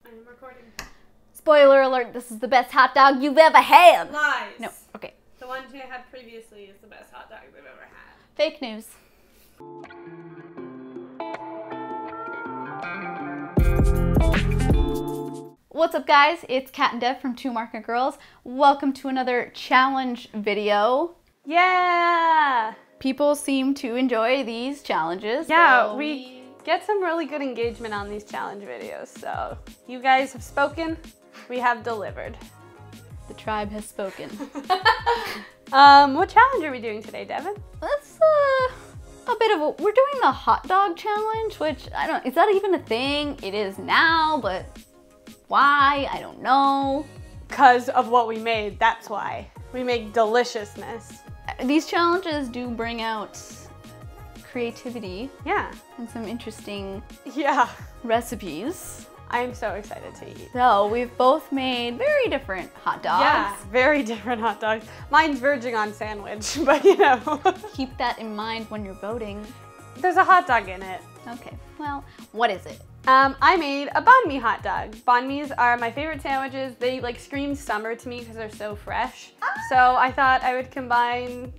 I am recording. Spoiler alert, this is the best hot dog you've ever had. Lies. No, okay. The one I had previously is the best hot dog we've ever had. Fake news. What's up, guys? It's Kat and Dev from Two Market Girls. Welcome to another challenge video. Yeah! People seem to enjoy these challenges. Yeah, so we get some really good engagement on these challenge videos. So you guys have spoken, we have delivered. The tribe has spoken. What challenge are we doing today, Devin? That's a bit of a, we're doing the hot dog challenge, which I don't, is that even a thing? It is now, but why? I don't know. Because of what we made, that's why. We make deliciousness. These challenges do bring out creativity. Yeah. And some interesting recipes. I'm so excited to eat. So we've both made very different hot dogs. Yeah, very different hot dogs. Mine's verging on sandwich, but you know. Keep that in mind when you're voting. There's a hot dog in it. Okay, well, what is it? I made a banh mi hot dog. Banh mi's are my favorite sandwiches. They like scream summer to me because they're so fresh. So I thought I would combine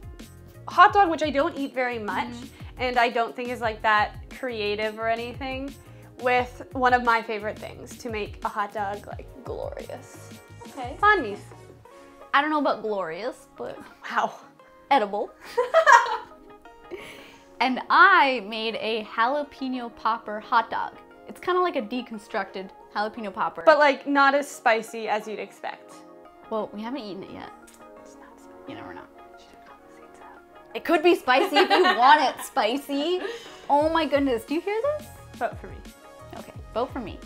hot dog, which I don't eat very much, and I don't think is like that creative or anything, with one of my favorite things to make a hot dog like glorious. Okay. Banh mi's. I don't know about glorious, but Wow. edible. And I made a jalapeno popper hot dog. It's kind of like a deconstructed jalapeno popper. But like not as spicy as you'd expect. Well, we haven't eaten it yet. It's not spicy. You never know. Seeds out. It could be spicy if you want it spicy. Oh my goodness, do you hear this? Vote for me. Okay, vote for me.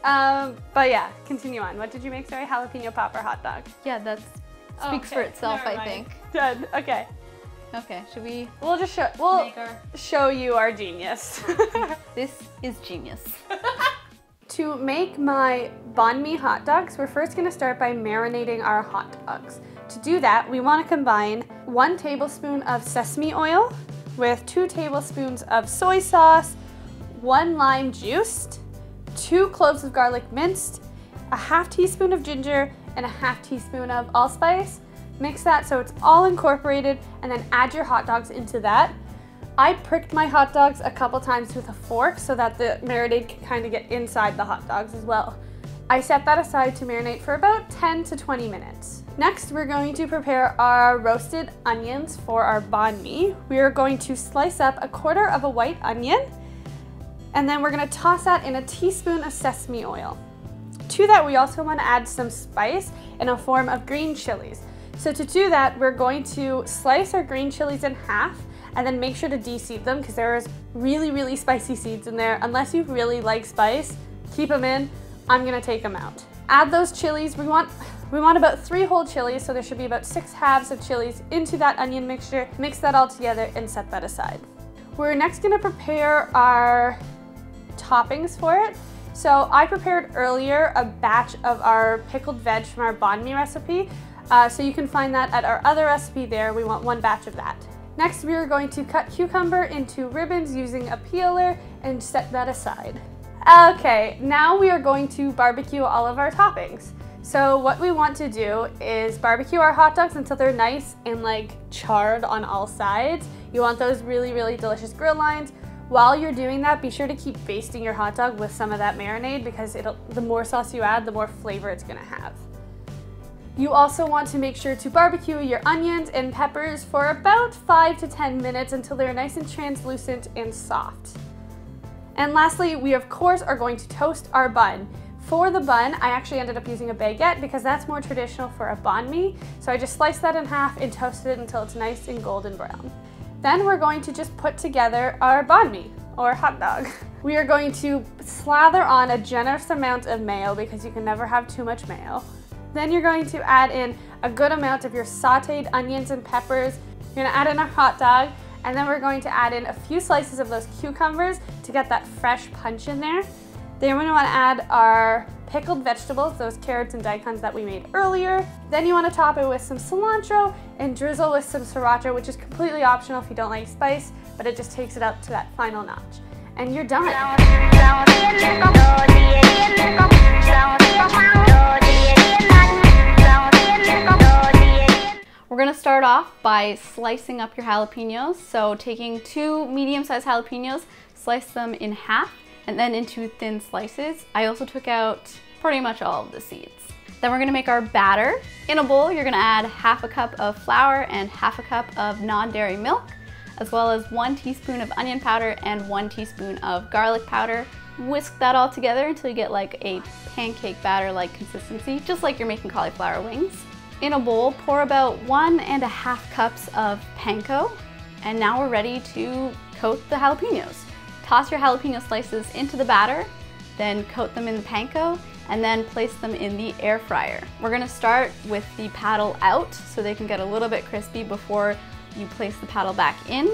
But yeah, continue on. What did you make? Sorry, jalapeno popper hot dog. Yeah, that speaks for itself, I think. Done. Okay. Okay, should we? We'll just show you our genius. This is genius. To make my banh mi hot dogs, we're first gonna start by marinating our hot dogs. To do that, we wanna combine 1 tablespoon of sesame oil with 2 tablespoons of soy sauce, 1 lime juiced, 2 cloves of garlic minced, a ½ teaspoon of ginger, and a ½ teaspoon of allspice. Mix that so it's all incorporated, and then add your hot dogs into that. I pricked my hot dogs a couple times with a fork so that the marinade can kind of get inside the hot dogs as well. I set that aside to marinate for about 10 to 20 minutes. Next, we're going to prepare our roasted onions for our banh mi. We are going to slice up 1/4 of a white onion, and then we're gonna toss that in a teaspoon of sesame oil. To that, we also want to add some spice in a form of green chilies. So to do that, we're going to slice our green chilies in half and then make sure to de-seed them because there's really, really spicy seeds in there. Unless you really like spice, keep them in. I'm gonna take them out. Add those chilies. We want about 3 whole chilies, so there should be about 6 halves of chilies into that onion mixture. Mix that all together and set that aside. We're next gonna prepare our toppings for it. So I prepared earlier a batch of our pickled veg from our banh mi recipe. So you can find that at our other recipe there. We want 1 batch of that. Next, we are going to cut cucumber into ribbons using a peeler and set that aside. Okay, now we are going to barbecue all of our toppings. So what we want to do is barbecue our hot dogs until they're nice and like charred on all sides. You want those really, really delicious grill lines. While you're doing that, be sure to keep basting your hot dog with some of that marinade because the more sauce you add, the more flavor it's gonna have. You also want to make sure to barbecue your onions and peppers for about 5 to 10 minutes until they're nice and translucent and soft. And lastly, we of course are going to toast our bun. For the bun, I actually ended up using a baguette because that's more traditional for a banh mi. So I just sliced that in half and toasted it until it's nice and golden brown. Then we're going to just put together our banh mi, or hot dog. We are going to slather on a generous amount of mayo because you can never have too much mayo. Then you're going to add in a good amount of your sauteed onions and peppers. You're gonna add in our hot dog, and then we're going to add in a few slices of those cucumbers to get that fresh punch in there. Then we're gonna wanna add our pickled vegetables, those carrots and daikons that we made earlier. Then you wanna top it with some cilantro and drizzle with some sriracha, which is completely optional if you don't like spice, but it just takes it up to that final notch. And you're done. start off by slicing up your jalapenos. So taking 2 medium-sized jalapenos, slice them in half and then into thin slices. I also took out pretty much all of the seeds. Then we're gonna make our batter. In a bowl, you're gonna add 1/2 cup of flour and 1/2 cup of non-dairy milk, as well as 1 teaspoon of onion powder and 1 teaspoon of garlic powder. Whisk that all together until you get like a pancake batter-like consistency, just like you're making cauliflower wings. In a bowl, pour about 1.5 cups of panko, and now we're ready to coat the jalapenos. Toss your jalapeno slices into the batter, then coat them in the panko, and then place them in the air fryer. We're gonna start with the paddle out so they can get a little bit crispy before you place the paddle back in.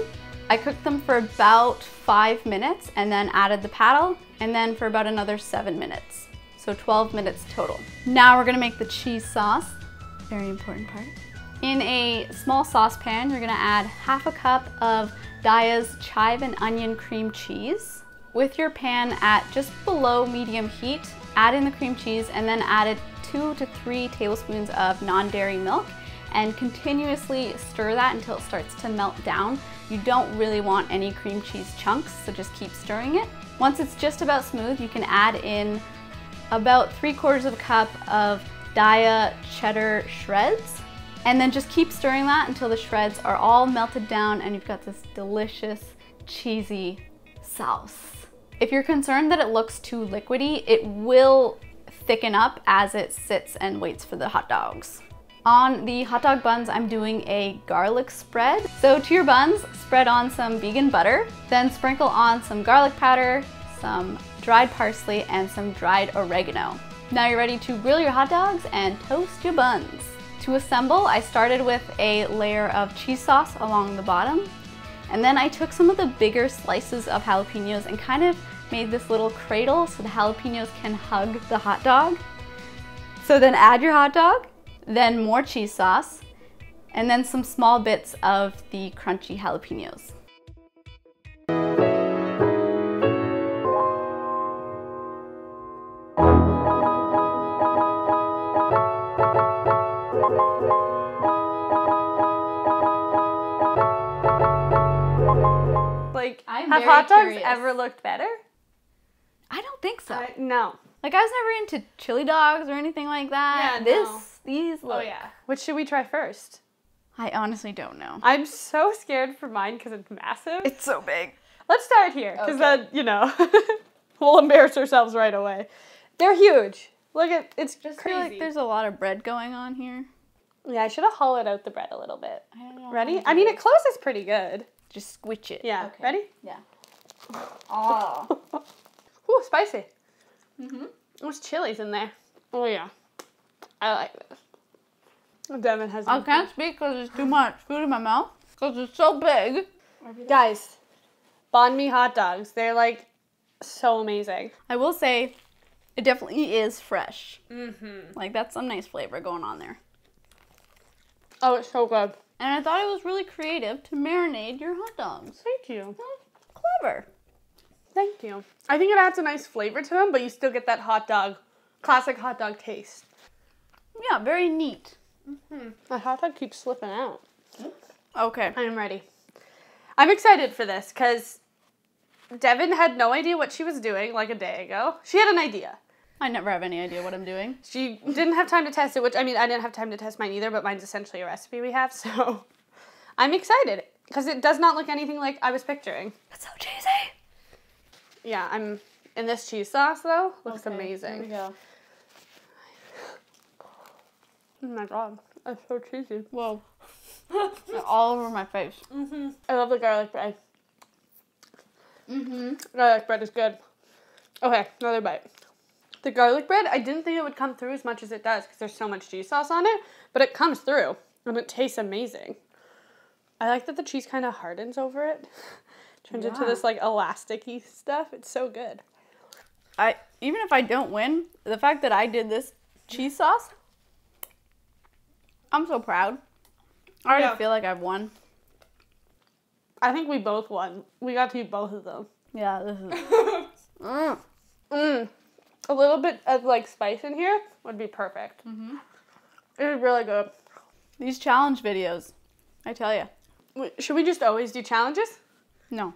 I cooked them for about 5 minutes and then added the paddle, and then for about another 7 minutes. So 12 minutes total. Now we're gonna make the cheese sauce, very important part. In a small saucepan, you're gonna add 1/2 cup of Daiya's chive and onion cream cheese. With your pan at just below medium heat, add in the cream cheese and then add 2 to 3 tablespoons of non-dairy milk and continuously stir that until it starts to melt down. You don't really want any cream cheese chunks, so just keep stirring it. Once it's just about smooth, you can add in about 3/4 cup of daiya cheddar shreds, and then just keep stirring that until the shreds are all melted down and you've got this delicious cheesy sauce. If you're concerned that it looks too liquidy, it will thicken up as it sits and waits for the hot dogs. On the hot dog buns, I'm doing a garlic spread. So to your buns, spread on some vegan butter, then sprinkle on some garlic powder, some dried parsley, and some dried oregano. Now you're ready to grill your hot dogs and toast your buns. To assemble, I started with a layer of cheese sauce along the bottom, and then I took some of the bigger slices of jalapenos and kind of made this little cradle so the jalapenos can hug the hot dog. So then add your hot dog, then more cheese sauce, and then some small bits of the crunchy jalapenos. Like, I'm have very hot dogs curious. ever looked better? I don't think so. No. Like, I was never into chili dogs or anything like that. Yeah, no. These look. Oh yeah. Which should we try first? I honestly don't know. I'm so scared for mine because it's massive. It's so big. Let's start here because Okay. then, you know, we'll embarrass ourselves right away. They're huge. Look at, it's Just crazy. feel like there's a lot of bread going on here. Yeah, I should have hollowed out the bread a little bit. I don't know. Ready? I mean, it closes pretty good. Just squitch it. Yeah. Okay. Ready? Yeah. Oh. Ooh, spicy. Mhm. There's chilies in there. Oh yeah. I like this. Devin has. I can't speak because there's too much food in my mouth because it's so big. Guys, banh mi hot dogs. They're like so amazing. I will say, it definitely is fresh. Mm-hmm. Like, that's some nice flavor going on there. Oh, it's so good. And I thought it was really creative to marinate your hot dogs. Thank you. Clever. Thank you. I think it adds a nice flavor to them, but you still get that hot dog, classic hot dog taste. Yeah, very neat. Mm-hmm. My hot dog keeps slipping out. Okay. I am ready. I'm excited for this because Devin had no idea what she was doing like a day ago. She had an idea. I never have any idea what I'm doing. She didn't have time to test it, which, I mean, I didn't have time to test mine either, but mine's essentially a recipe we have, so I'm excited because it does not look anything like I was picturing. It's so cheesy. Yeah, I'm in this cheese sauce, though. Looks amazing. Here we go. Oh my god, that's so cheesy. Whoa. All over my face. Mm-hmm. I love the garlic bread. Mm-hmm. Garlic bread is good. Okay, another bite. The garlic bread, I didn't think it would come through as much as it does because there's so much cheese sauce on it, but it comes through and it tastes amazing. I like that the cheese kind of hardens over it. Turns into this like elasticy stuff. It's so good. Even if I don't win, the fact that I did this cheese sauce, I'm so proud. I already feel like I've won. I think we both won. We got to eat both of them. Yeah, this is... A little bit of like spice in here would be perfect. Mm-hmm. It is really good. These challenge videos, I tell you. Should we just always do challenges? No.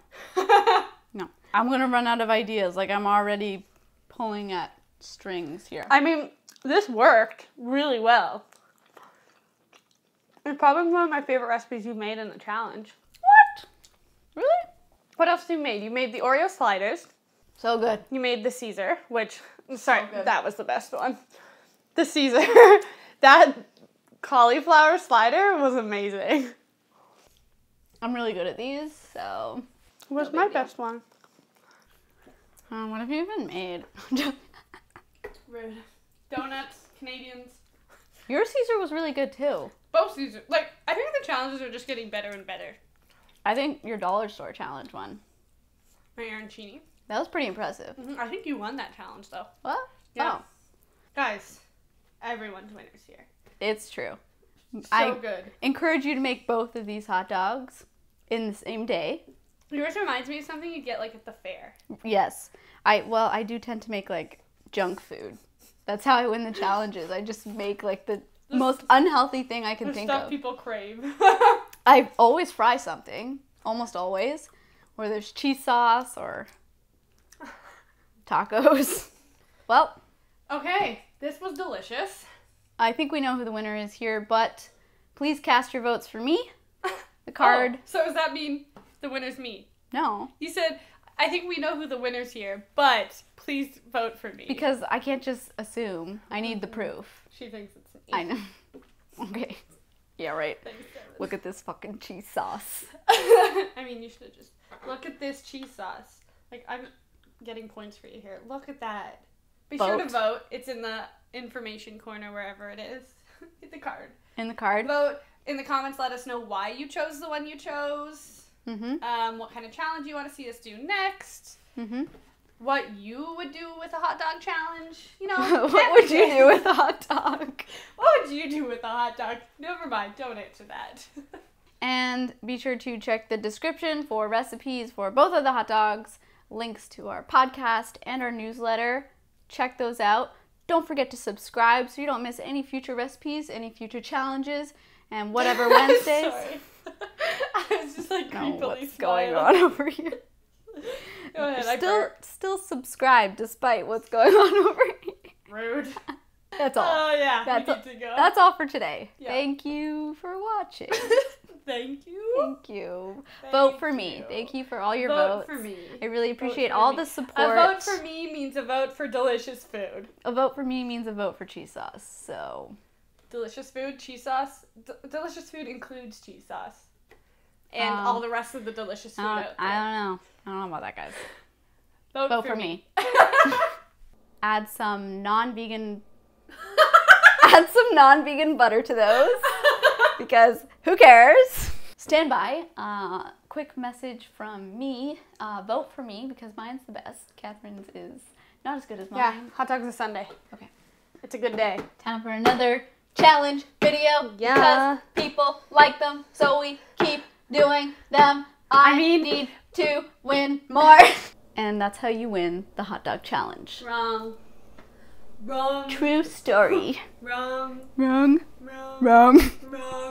No. I'm going to run out of ideas. Like, I'm already pulling at strings here. I mean, this worked really well. It's probably one of my favorite recipes you've made in the challenge. What? Really? What else have you made? You made the Oreo sliders. So good. You made the Caesar, which, sorry, So good. that was the best one. The Caesar. That cauliflower slider was amazing. I'm really good at these, so. What's No my big deal. best one? What have you even made? Rude. Donuts, Canadians. Your Caesar was really good too. Both Caesar. Like, I think the challenges are just getting better and better. I think your dollar store challenge one. My arancini. That was pretty impressive. I think you won that challenge, though. What? Yeah. Oh, Guys, everyone's winners here. it's true. So good. Encourage you to make both of these hot dogs in the same day. Yours reminds me of something you get, like, at the fair. Yes. I do tend to make, like, junk food. That's how I win the challenges. I just make, like, the most unhealthy thing I can The think stuff of. people crave. I always fry something, almost always, where there's cheese sauce or tacos. Well, Okay, this was delicious. I think we know who the winner is here, but please cast your votes for me. The card. Oh, so does that mean the winner's me? No, You said, I think we know who the winner's here, but please vote for me. because I can't just assume. I need the proof. She thinks it's me. I know. Okay. Yeah, right. Thanks, Devin. Look at this fucking cheese sauce. I mean, you should have just, look at this cheese sauce. Like, I'm getting points for you here. Look at that. Be sure to Vote. vote. It's in the information corner, wherever it is. Hit the card. In the card. Vote in the comments. Let us know why you chose the one you chose. Mm-hmm. What kind of challenge you want to see us do next. Mm-hmm. What you would do with a hot dog challenge. You know, What would you do with a hot dog? What would you do with a hot dog? Never mind. Don't answer that. And be sure to check the description for recipes for both of the hot dogs, links to our podcast and our newsletter. Check those out. Don't forget to subscribe so you don't miss any future recipes, any future challenges, and whatever Wednesdays. Sorry. I was just like creepily What's smiling. going on over here? Go ahead. Still subscribe despite what's going on over here. Rude. That's all. Oh yeah. That's we all. need to go. That's all for today. Yeah. Thank you for watching. Thank you. Thank you. Thank Vote for me. you. Thank you for all your Vote votes. for me. I really Vote appreciate for all me. the support. A vote for me means a vote for delicious food. A vote for me means a vote for cheese sauce. So Delicious food, cheese sauce. Delicious food includes cheese sauce. And Um, all the rest of the delicious food out there. I don't know. I don't know about that, guys. Vote for me. Add some non-vegan. Add some non-vegan butter to those because who cares? Stand by. Quick message from me. Vote for me because mine's the best. Catherine's is not as good as Yeah, mine. hot dogs are Sunday. Okay. It's a good day. Time for another challenge video. Yeah. Because people like them, so we keep doing them. I need to win more. And that's how you win the hot dog challenge. Wrong. Wrong. True story. Wrong. Wrong. Wrong. Wrong. Wrong.